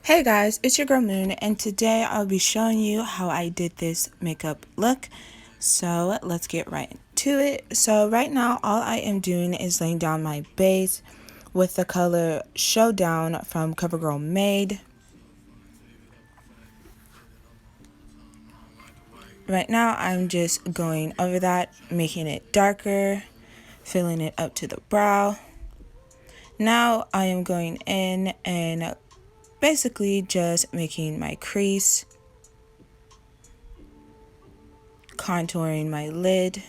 Hey guys, it's your girl Moon, and today I'll be showing you how I did this makeup look. So let's get right into it. So right now all I am doing is laying down my base with the color Showdown from CoverGirl Made. Right now I'm just going over that, making it darker, filling it up to the brow. Now I am going in and basically just making my crease, contouring my lid.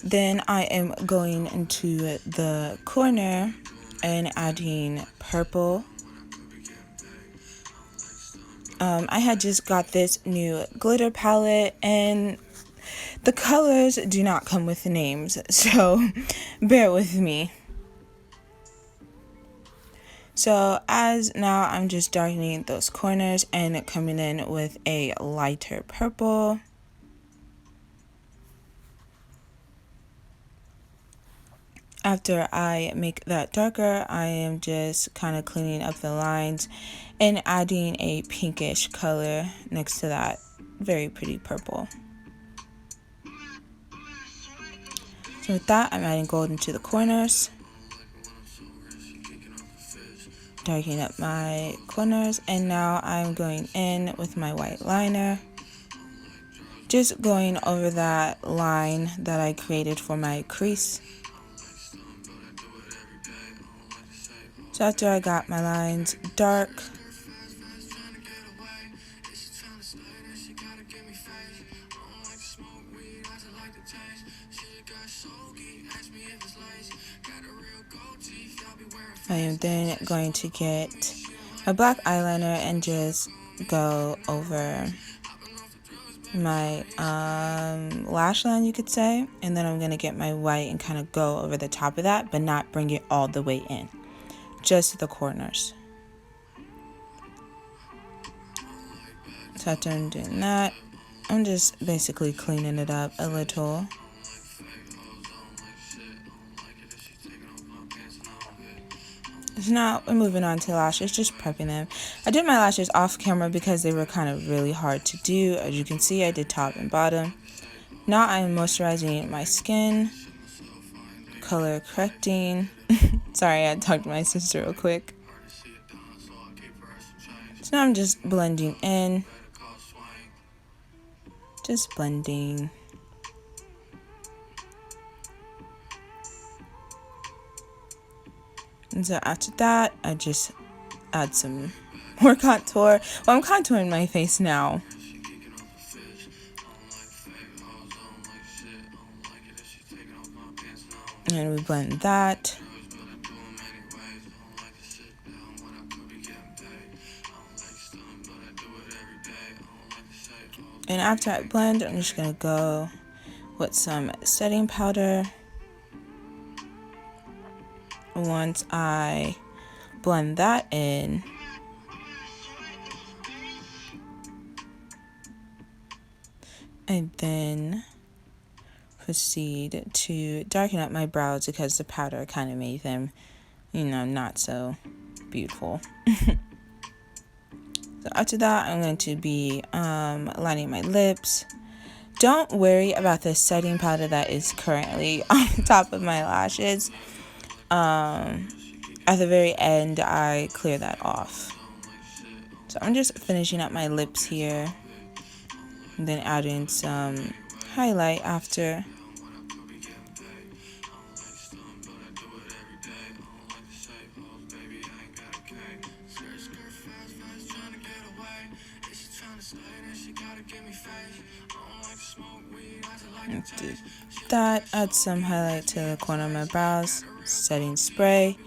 Then I am going into the corner and adding purple. I had just got this new glitter palette and the colors do not come with names, so bear with me. So as now I'm just darkening those corners and coming in with a lighter purple. After I make that darker, I am just kind of cleaning up the lines and adding a pinkish color next to that very pretty purple. So with that, I'm adding gold into the corners, darkening up my corners, and now I'm going in with my white liner, just going over that line that I created for my crease. So after I got my lines dark, I am then going to get a black eyeliner and just go over my lash line, you could say, and then I'm going to get my white and kind of go over the top of that, but not bring it all the way in, just the corners. So after I'm doing that, I'm just basically cleaning it up a little. So now we're moving on to lashes, just prepping them. I did my lashes off camera because they were kind of really hard to do. As you can see, I did top and bottom. Now I'm moisturizing my skin, color correcting. Sorry, I talked to my sister real quick. So now I'm just blending in. Just blending. And so after that, I just add some more contour. Well, I'm contouring my face now. And we blend that. And after I blend, I'm just going to go with some setting powder. Once I blend that in, and then proceed to darken up my brows because the powder kind of made them, not so beautiful. So after that, I'm going to be lining my lips. Don't worry about the setting powder that is currently on top of my lashes. At the very end, I clear that off. So I'm just finishing up my lips here, and then adding some highlight after. Do that, add some highlight to the corner of my brows, setting spray,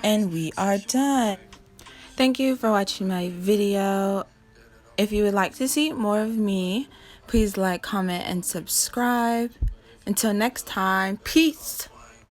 and we are done. Thank you for watching my video. If you would like to see more of me, please like, comment, and subscribe. Until next time, peace.